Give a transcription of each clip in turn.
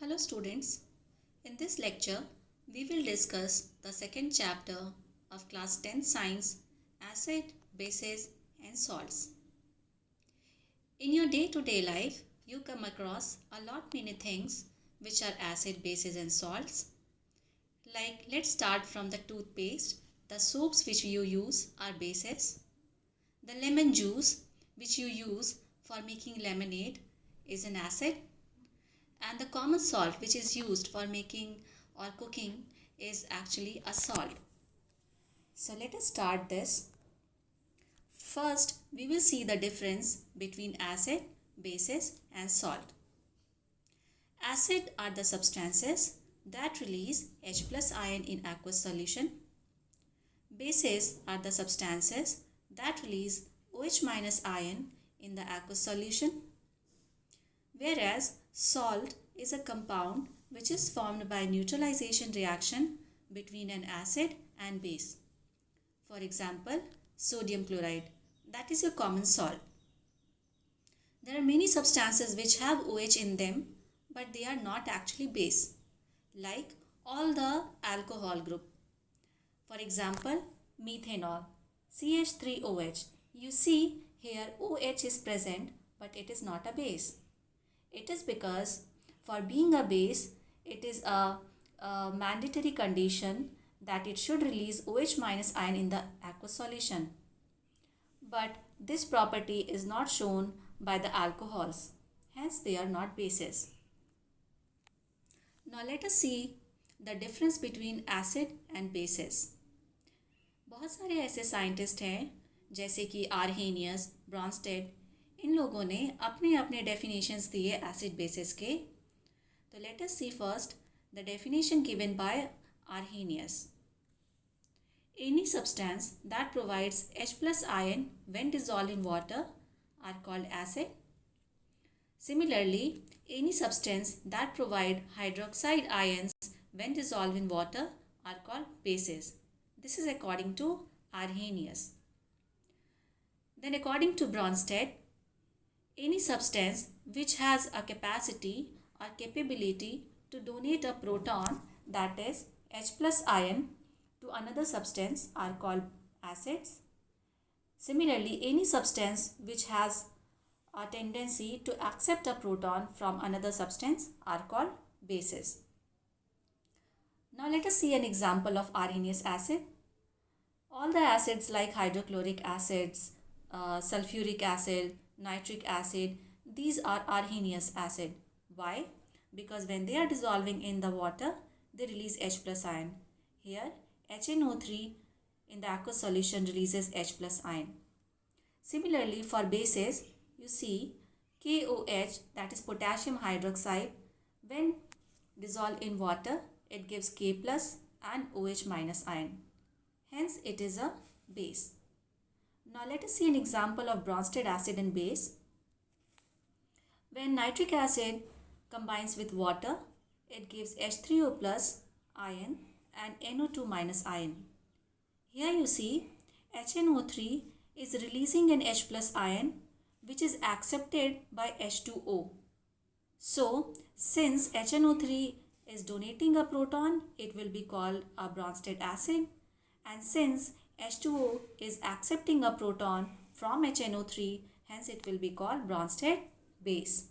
Hello students, in this lecture we will discuss the second chapter of class 10 science acid, bases and salts. In your day-to-day life you come across a lot many things which are acid, bases and salts. Like let's start from the toothpaste. The soaps which you use are bases. The lemon juice which you use for making lemonade is an acid. And the common salt which is used for making or cooking is actually a salt. So let us start this. First, we will see the difference between acid, bases and salt. Acid are the substances that release H plus ion in aqueous solution. Bases are the substances that release OH minus ion in the aqueous solution. Whereas salt is a compound which is formed by neutralization reaction between an acid and base. For example, sodium chloride, that is your common salt. There are many substances which have OH in them, but they are not actually base, like all the alcohol group. For example, methanol, CH3OH. You see here OH is present, but it is not a base. It is because for being a base, it is a mandatory condition that it should release OH minus ion in the aqueous solution. But this property is not shown by the alcohols. Hence, they are not bases. Now, let us see the difference between acid and bases. बहुत सारे ऐसे scientist हैं जैसे कि Arrhenius, Brønsted, इन लोगों ने अपने अपने डेफिनेशंस दिए एसिड बेसिस के. तो let us see first the definition given by Arrhenius. Any substance that provides H plus ion when dissolved in water are called acid. Similarly, any substance that provide hydroxide ions when dissolved in water are called bases. This is according to Arrhenius. Then according to Bronsted, any substance which has a capacity or capability to donate a proton, that is H plus ion, to another substance are called acids. Similarly, any substance which has a tendency to accept a proton from another substance are called bases. Now let us see an example of Arrhenius acid. All the acids like hydrochloric acids, sulfuric acid, nitric acid, these are Arrhenius acid. Why? Because when they are dissolving in the water, they release H plus ion. Here, HNO3 in the aqueous solution releases H plus ion. Similarly, for bases, you see KOH, that is potassium hydroxide, when dissolved in water, it gives K plus and OH minus ion. Hence, it is a base. Now, let us see an example of Bronsted acid and base. When nitric acid combines with water, it gives H3O plus ion and NO2 minus ion. Here you see HNO3 is releasing an H plus ion which is accepted by H2O. So, since HNO3 is donating a proton, it will be called a Bronsted acid, and since H2O is accepting a proton from HNO3, hence it will be called Bronsted base.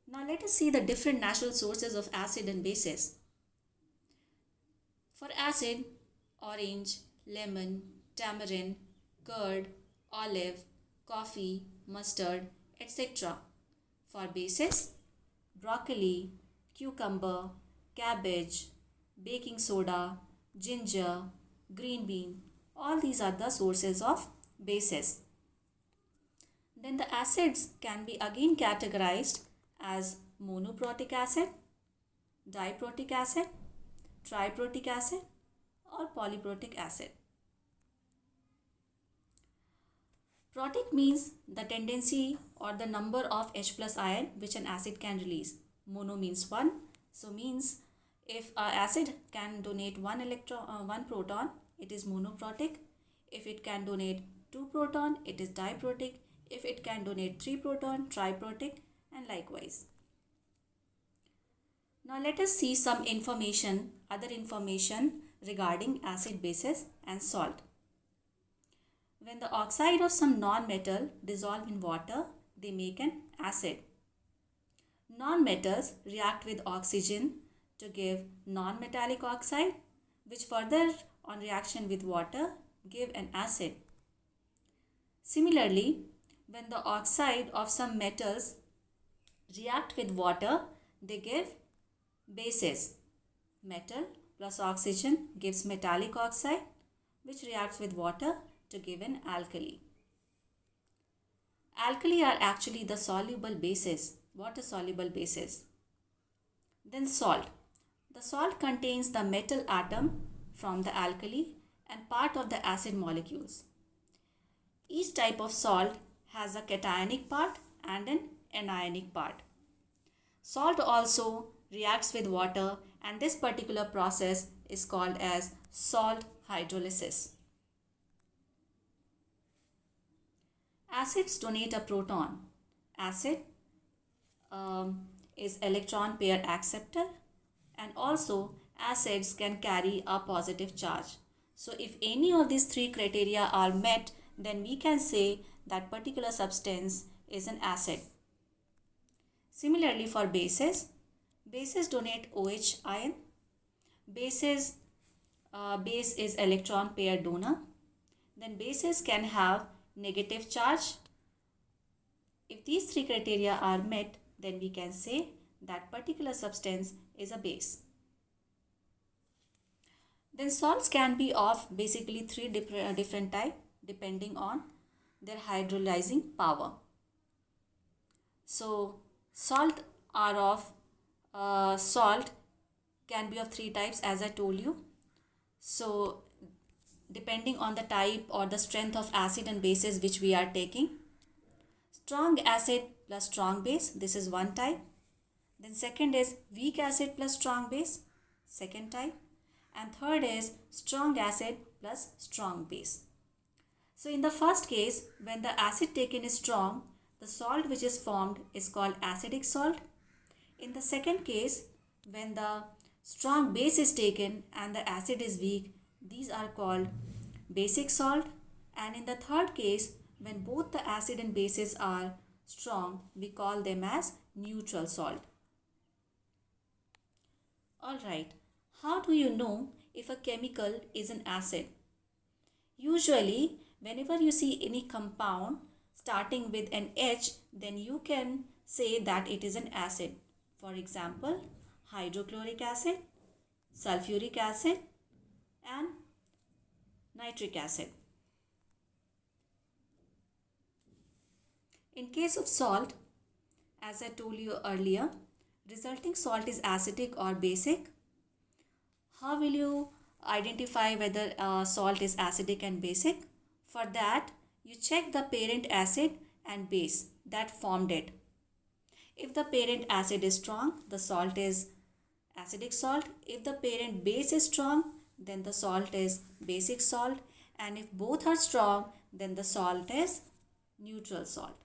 Now let us see the different natural sources of acid and bases. For acid, orange, lemon, tamarind, curd, olive, coffee, mustard, etc. For bases, broccoli, cucumber, cabbage, baking soda, ginger, green bean, all these are the sources of bases. Then the acids can be again categorized as monoprotic acid, diprotic acid, triprotic acid or polyprotic acid. Protic means the tendency or the number of H plus ion which an acid can release. Mono means one, so means if an acid can donate one proton, it is monoprotic. If it can donate 2 proton, it is diprotic. If it can donate 3 proton, triprotic, and likewise. Now let us see some other information regarding acid, bases and salt. When the oxide of some non-metal dissolve in water, they make an acid. Non-metals react with oxygen to give non-metallic oxide, which further on reaction with water give an acid. Similarly, when the oxide of some metals react with water, they give bases. Metal plus oxygen gives metallic oxide, which reacts with water to give an alkali. Alkali are actually the soluble bases, water soluble bases. Then salt. The salt contains the metal atom from the alkali and part of the acid molecules. Each type of salt has a cationic part and an anionic part. Salt also reacts with water, and this particular process is called as salt hydrolysis. Acids donate a proton. Acid is electron pair acceptor, and also acids can carry a positive charge. So if any of these three criteria are met, then we can say that particular substance is an acid. Similarly for bases donate OH ion. Base is electron pair donor. Then bases can have negative charge. If these three criteria are met, then we can say that particular substance is a base. Then salts can be of basically three different types depending on their hydrolyzing power. So salt can be of three types, as I told you. So depending on the type or the strength of acid and bases which we are taking. Strong acid plus strong base, this is one type. Then second is weak acid plus strong base, second type. And third is strong acid plus strong base. So in the first case, when the acid taken is strong, the salt which is formed is called acidic salt. In the second case, when the strong base is taken and the acid is weak, these are called basic salt. And in the third case, when both the acid and bases are strong, we call them as neutral salt. Alright, how do you know if a chemical is an acid? Usually, whenever you see any compound starting with an H, then you can say that it is an acid. For example, hydrochloric acid, sulfuric acid, and nitric acid. In case of salt, as I told you earlier, resulting salt is acidic or basic. How will you identify whether salt is acidic and basic? For that, you check the parent acid and base that formed it. If the parent acid is strong, the salt is acidic salt. If the parent base is strong, then the salt is basic salt. And if both are strong, then the salt is neutral salt.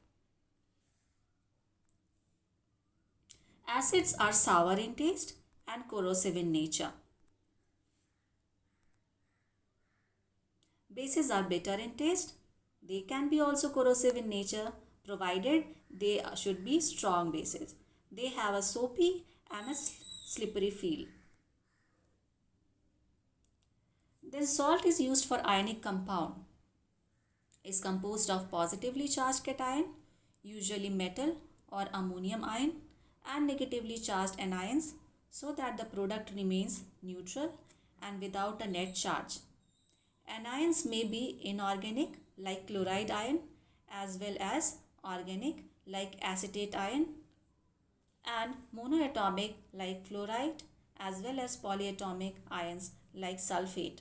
Acids are sour in taste and corrosive in nature. Bases are bitter in taste. They can be also corrosive in nature, provided they should be strong bases. They have a soapy and a slippery feel. Then salt is used for ionic compound. Is composed of positively charged cation, usually metal or ammonium ion, and negatively charged anions, so that the product remains neutral and without a net charge. Anions may be inorganic like chloride ion, as well as organic like acetate ion, and monoatomic like fluoride, as well as polyatomic ions like sulfate.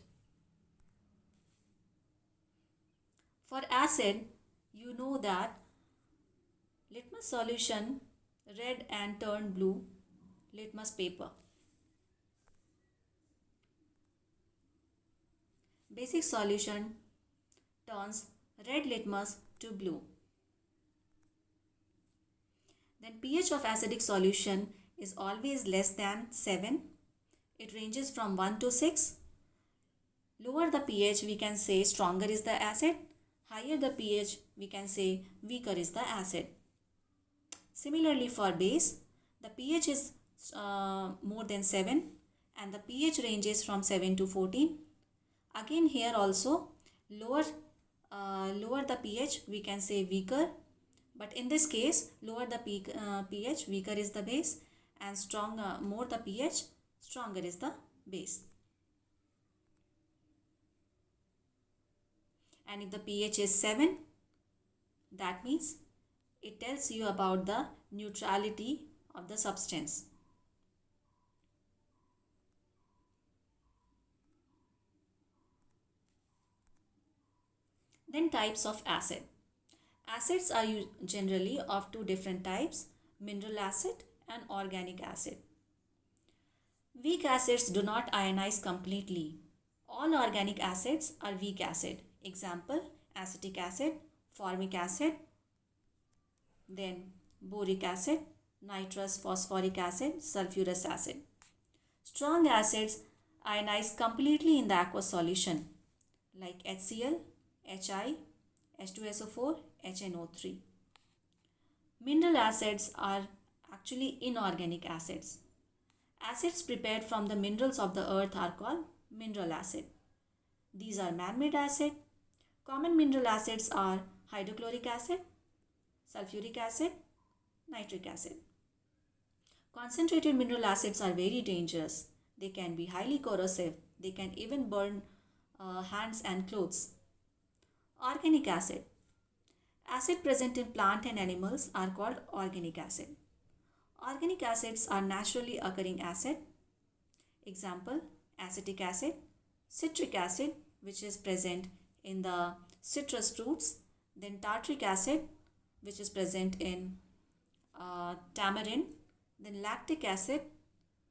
For acid, you know that litmus solution red and turn blue litmus paper. Basic solution turns red litmus to blue. Then pH of acidic solution is always less than 7. It ranges from 1 to 6. Lower the pH, we can say stronger is the acid. Higher the pH, we can say weaker is the acid. Similarly for base, the pH is more than 7 and the pH ranges from 7 to 14. Again here also lower the pH, we can say weaker, but in this case lower the pH, weaker is the base, and more the pH, stronger is the base. And if the pH is 7, that means it tells you about the neutrality of the substance. Then types of acid. Acids are generally of two different types, mineral acid and organic acid. Weak acids do not ionize completely. All organic acids are weak acid. Example, acetic acid, formic acid, then boric acid, nitrous phosphoric acid, sulfurous acid. Strong acids ionize completely in the aqueous solution like HCl, HI, H2SO4, HNO3. Mineral acids are actually inorganic acids. Acids prepared from the minerals of the earth are called mineral acid. These are man-made acid. Common mineral acids are hydrochloric acid, sulfuric acid, nitric acid. Concentrated mineral acids are very dangerous. They can be highly corrosive. They can even burn hands and clothes. Organic acid. Acid present in plant and animals are called organic acid. Organic acids are naturally occurring acid. Example, acetic acid, citric acid, which is present in the citrus fruits, then tartaric acid, which is present in tamarind, then lactic acid,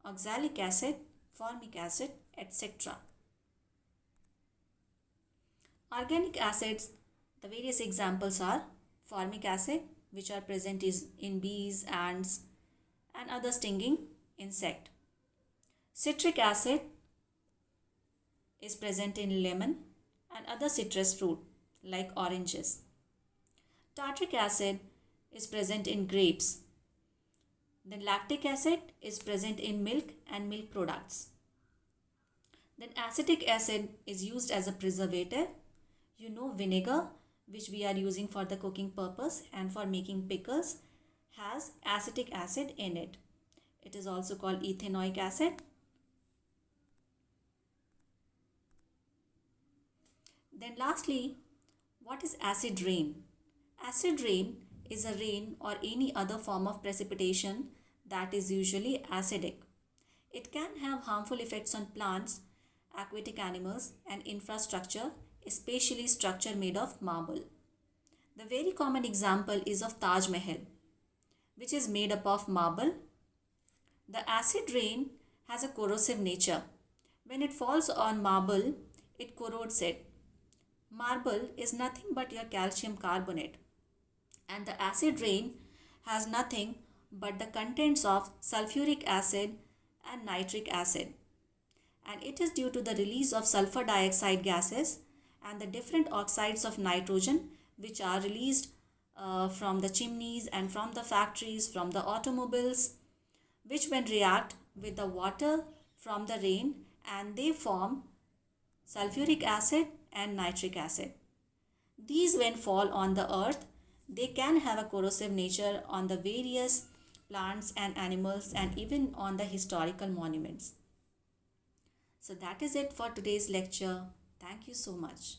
oxalic acid, formic acid, etc. Organic acids, the various examples are formic acid, which are present in bees, ants, and other stinging insect. Citric acid is present in lemon and other citrus fruit like oranges. Tartaric acid is present in grapes. Then lactic acid is present in milk and milk products. Then acetic acid is used as a preservative. You know, vinegar, which we are using for the cooking purpose and for making pickles, has acetic acid in it. It is also called ethanoic acid. Then lastly, what is acid rain? Acid rain is a rain or any other form of precipitation that is usually acidic. It can have harmful effects on plants, aquatic animals, and infrastructure, especially structure made of marble. The very common example is of Taj Mahal, which is made up of marble. The acid rain has a corrosive nature. When it falls on marble, it corrodes it. Marble is nothing but your calcium carbonate, and the acid rain has nothing but the contents of sulfuric acid and nitric acid. And it is due to the release of sulfur dioxide gases and the different oxides of nitrogen which are released from the chimneys and from the factories, from the automobiles, which when react with the water from the rain and they form sulfuric acid and nitric acid. These when fall on the earth, they can have a corrosive nature on the various plants and animals and even on the historical monuments. So that is it for today's lecture. Thank you so much.